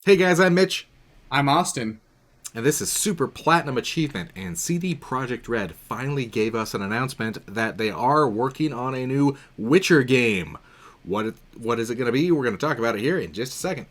Hey guys, I'm Mitch, I'm Austin. and this is Super Platinum Achievement, and CD Projekt Red finally gave us an announcement that they are working on a new Witcher game. What is it going to be? We're going to talk about it here in just a second.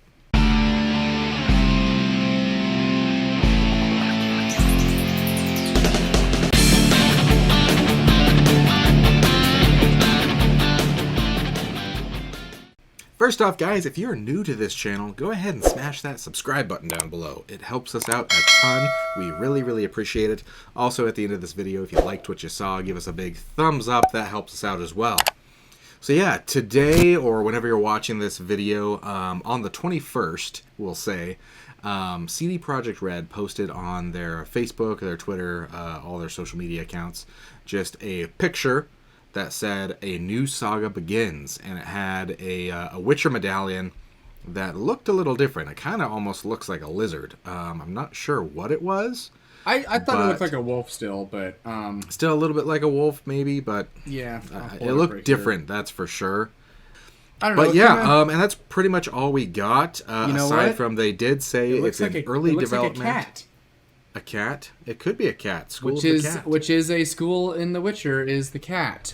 First off, guys, if you're new to this channel, go ahead and smash that subscribe button down below. It helps us out a ton. We really appreciate it. Also, at the end of this video, if you liked what you saw, give us a big thumbs up. That helps us out as well. So yeah, today, or whenever you're watching this video, on the 21st, we'll say, CD Projekt Red posted on their Facebook, their Twitter, all their social media accounts, just a picture that said a new saga begins, and it had a Witcher medallion that looked a little different. It kind of almost looks like a lizard. I'm not sure what it was. I thought it looked like a wolf still, but still a little bit like a wolf maybe, but yeah, it looked different, that's for sure. I don't know. But yeah, and that's pretty much all we got. Aside from they did say it's in early development. Like a cat. A cat? It could be a cat. Which is a school in The Witcher is the cat.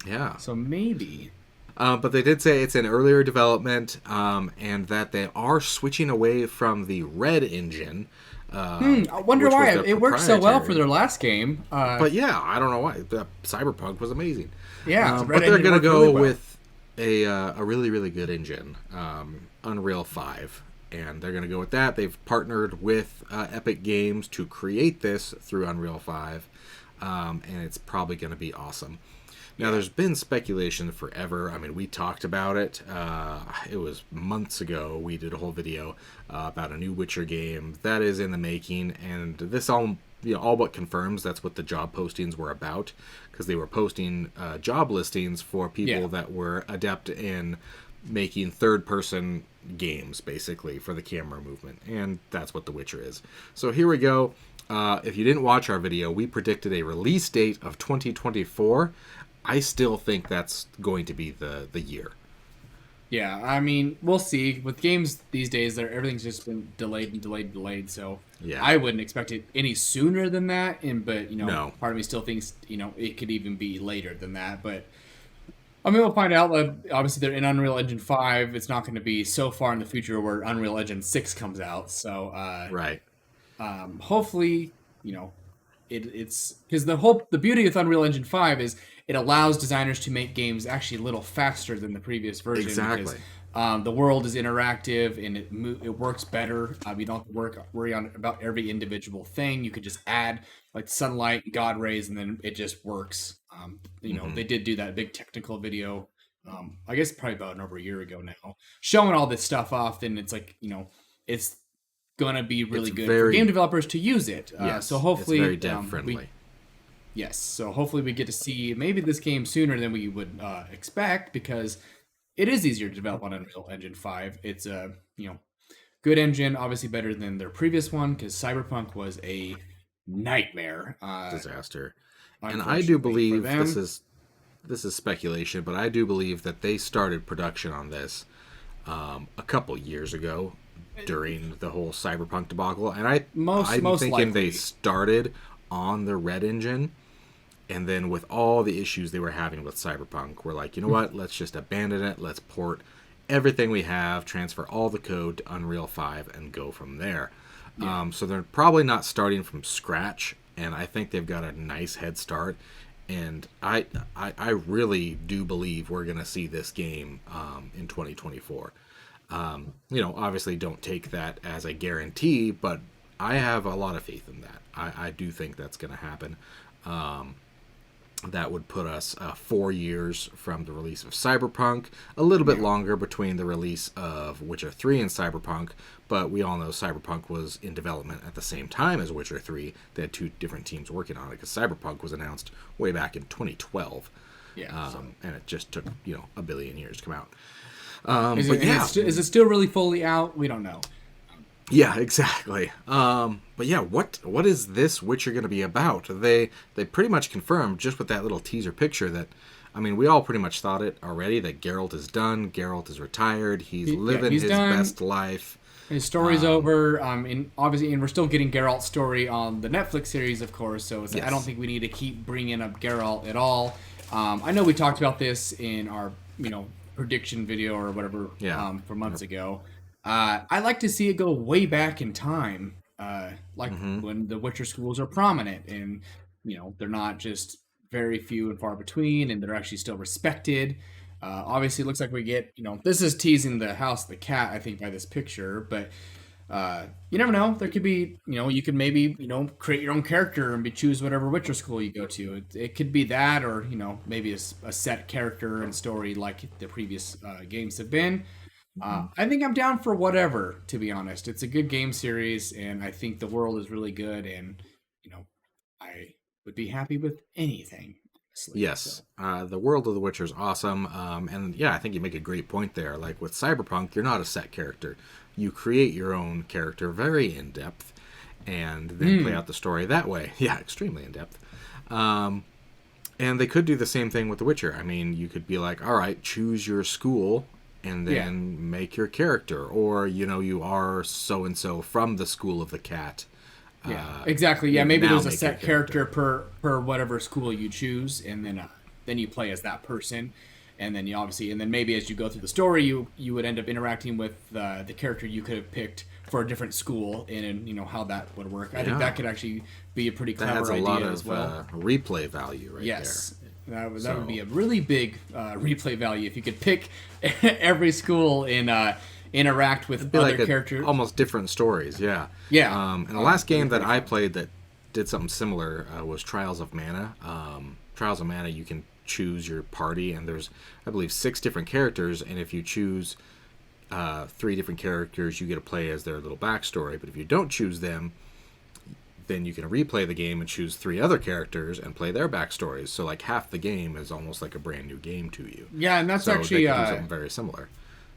Yeah. So maybe. But they did say it's in earlier development, and that they are switching away from the Red engine. I wonder why it worked so well for their last game. But yeah, I don't know why. The Cyberpunk was amazing. Yeah, but they're going to go with a really good engine, Unreal 5. And they're going to go with that. They've partnered with Epic Games to create this through Unreal 5, and it's probably going to be awesome. Now, there's been speculation forever. I mean, we talked about it. It was months ago. We did a whole video about a new Witcher game that is in the making, and this all but confirms that's what the job postings were about, because they were posting job listings for people that were adept in making third-person games, basically, for the camera movement, and that's what The Witcher is. So here we go. If you didn't watch our video, we predicted a release date of 2024. I still think that's going to be the year. Yeah, I mean, we'll see. With games these days, everything's just been delayed. So yeah, I wouldn't expect it any sooner than that. But no. Part of me still thinks it could even be later than that. But I mean, we'll find out. Obviously, they're in Unreal Engine 5. It's not going to be so far in the future where Unreal Engine 6 comes out. So right. Hopefully, it's because the beauty with Unreal Engine 5 is it allows designers to make games actually a little faster than the previous version. Exactly. Because the world is interactive and it works better. You don't have to worry about every individual thing. You could just add like sunlight, God rays, and then it just works. They did do that big technical video. I guess probably about over a year ago now, showing all this stuff off. And it's like it's going to be really good for game developers to use it. Yes, so hopefully, it's very dev friendly. Yes, so hopefully we get to see maybe this game sooner than we would expect, because it is easier to develop on Unreal Engine 5. It's a good engine, obviously better than their previous one, because Cyberpunk was a nightmare, disaster. And I do believe this is speculation, but I do believe that they started production on this a couple years ago during the whole Cyberpunk debacle, and I'm thinking likely they started on the Red engine. And then with all the issues they were having with Cyberpunk, we're like, you know what? Let's just abandon it. Let's port everything we have, transfer all the code to Unreal 5, and go from there. Yeah. So they're probably not starting from scratch, and I think they've got a nice head start. And I really do believe we're going to see this game in 2024. Obviously don't take that as a guarantee, but I have a lot of faith in that. I do think that's going to happen. That would put us 4 years from the release of Cyberpunk, a little bit longer between the release of Witcher 3 and Cyberpunk, but we all know Cyberpunk was in development at the same time as Witcher 3. They had two different teams working on it, because Cyberpunk was announced way back in 2012. Yeah, and it just took a billion years to come out. Is it still really fully out? We don't know. Yeah, exactly. But yeah, what is this Witcher going to be about? They pretty much confirmed just with that little teaser picture that, I mean, we all pretty much thought it already, that Geralt is done, Geralt is retired, he's living his best life. His story's over. And obviously, and we're still getting Geralt's story on the Netflix series, of course. So I don't Yes. think we need to keep bringing up Geralt at all. I know we talked about this in our prediction video or whatever Yeah. for months ago. I like to see it go way back in time, like when the Witcher schools are prominent and they're not just very few and far between, and they're actually still respected. Obviously, it looks like we get, this is teasing the House of the Cat, I think, by this picture, but you never know. There could be, you could maybe, create your own character and choose whatever Witcher school you go to. It could be that, or, maybe a set character and story like the previous games have been. I think I'm down for whatever, to be honest. It's a good game series, and I think the world is really good, and, I would be happy with anything. Honestly, so. Yes, the world of The Witcher is awesome, and yeah, I think you make a great point there. Like with Cyberpunk, you're not a set character; you create your own character, very in depth, and then play out the story that way. Yeah, extremely in depth. And they could do the same thing with The Witcher. I mean, you could be like, all right, choose your school, and then make your character, or you are so and so from the school of the cat. Yeah, exactly. Yeah, maybe now there's a make set your character per whatever school you choose, and then you play as that person, and then maybe as you go through the story, you would end up interacting with the character you could have picked for a different school, and how that would work. I think that could actually be a pretty That clever adds a idea lot as of well. replay value right Yes. there. That would be a really big replay value if you could pick every school and interact with Be other like characters. almost different stories, yeah. Yeah. And the last game that I played that did something similar was Trials of Mana. Trials of Mana, you can choose your party, and there's, I believe, 6 different characters, and if you choose 3 different characters, you get to play as their little backstory. But if you don't choose them, then you can replay the game and choose 3 other characters and play their backstories. So like half the game is almost like a brand new game to you. Yeah, and that's So actually they could do something very similar.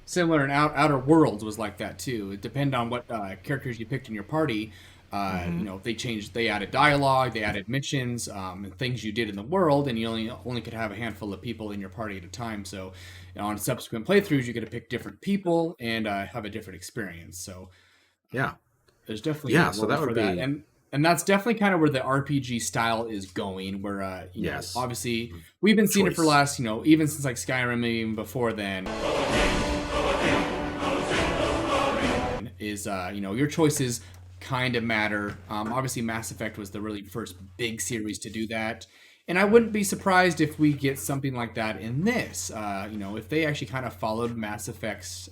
similar in Outer Worlds was like that too. It depended on what characters you picked in your party. They added dialogue, they added missions, and things you did in the world, and you only could have a handful of people in your party at a time. So, on subsequent playthroughs, you get to pick different people and have a different experience. So, Yeah. there's definitely a So role that for would that, be and that's definitely kind of where the RPG style is going. Where Yes. obviously we've been seeing it for the Choice. last even since like Skyrim, even before then. Is your choices kind of matter. Obviously, Mass Effect was the really first big series to do that, and I wouldn't be surprised if we get something like that in this. If they actually kind of followed Mass Effect's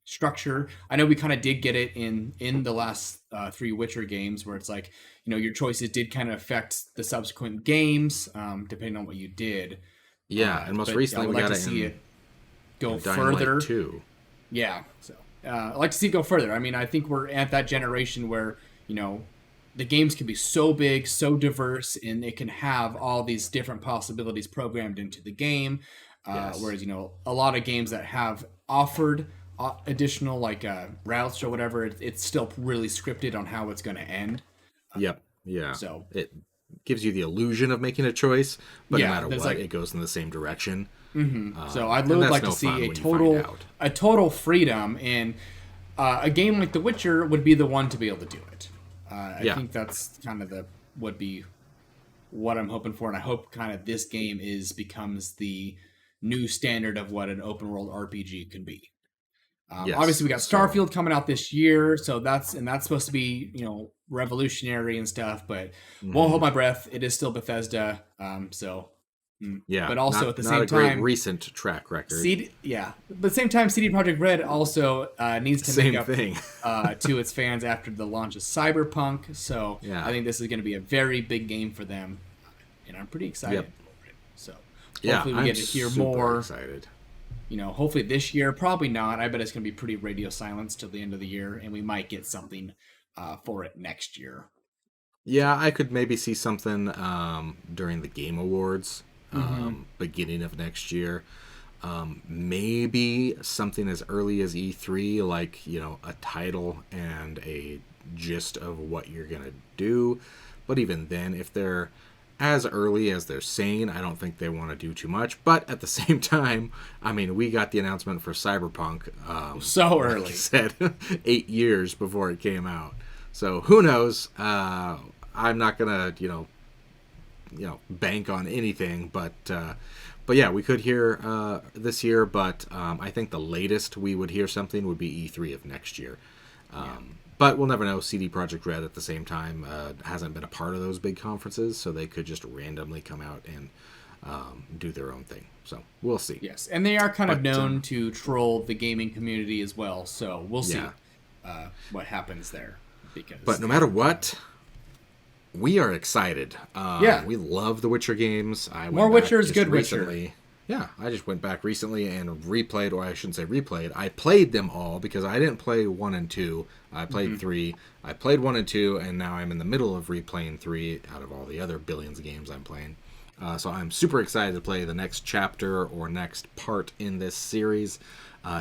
structure. I know we kind of did get it in the last 3 Witcher games, where it's like your choices did kind of affect the subsequent games, depending on what you did. Yeah, and most But recently I would we like got to it see in it go Dying further. Light 2. Yeah, so I'd like to see it go further. I mean, I think we're at that generation where the games can be so big, so diverse, and it can have all these different possibilities programmed into the game. Yes. Whereas a lot of games that have offered additional routes or whatever, it's still really scripted on how it's going to end. Yep. Yeah. So it gives you the illusion of making a choice, but Yeah, no matter there's what, like- it goes in the same direction. So I'd and really that's like no to see fun a when you find out. total freedom, and a game like The Witcher would be the one to be able to do it. I think that's kind of would be what I'm hoping for, and I hope kind of this game becomes the new standard of what an open world RPG can be. Yes, Obviously, we got so- Starfield coming out this year, so that's supposed to be revolutionary and stuff. But won't hold my breath. It is still Bethesda, Yeah. But also not, at the not same a great time, recent track record. But at the same time, CD Projekt Red also needs to Same make up thing. to its fans after the launch of Cyberpunk. So Yeah. I think this is going to be a very big game for them, and I'm pretty excited Yep. for it. So Yeah, hopefully we I'm get to hear super more. excited. Hopefully this year. Probably not. I bet it's going to be pretty radio silence till the end of the year, and we might get something for it next year. Yeah, I could maybe see something during the Game Awards, beginning of next year. Maybe something as early as E3, like, a title and a gist of what you're going to do. But even then, if they're as early as they're saying. I don't think they want to do too much, but at the same time, I mean, we got the announcement for Cyberpunk So like early. I said 8 years before it came out. So who knows? I'm not gonna bank on anything, but yeah, we could hear this year. But I think the latest we would hear something would be E3 of next year. But we'll never know. CD Projekt Red at the same time hasn't been a part of those big conferences, so they could just randomly come out and do their own thing. So we'll see. Yes, and they are kind of known to troll the gaming community as well. So we'll see what happens there. But no matter what, we are excited. We love the Witcher games. More Witcher is good recently. Witcher. Yeah, I just went back recently and replayed, or I shouldn't say replayed. I played them all because I didn't play 1 and 2. I played 3. I played 1 and 2, and now I'm in the middle of replaying 3 out of all the other billions of games I'm playing. So I'm super excited to play the next chapter or next part in this series.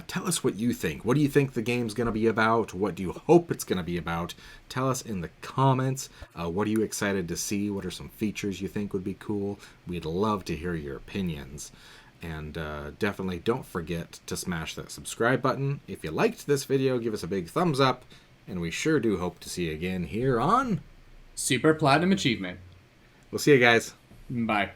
Tell us what you think. What do you think the game's going to be about? What do you hope it's going to be about? Tell us in the comments. What are you excited to see? What are some features you think would be cool? We'd love to hear your opinions. And definitely don't forget to smash that subscribe button. If you liked this video, give us a big thumbs up. And we sure do hope to see you again here on Super Platinum Achievement. We'll see you guys. Bye.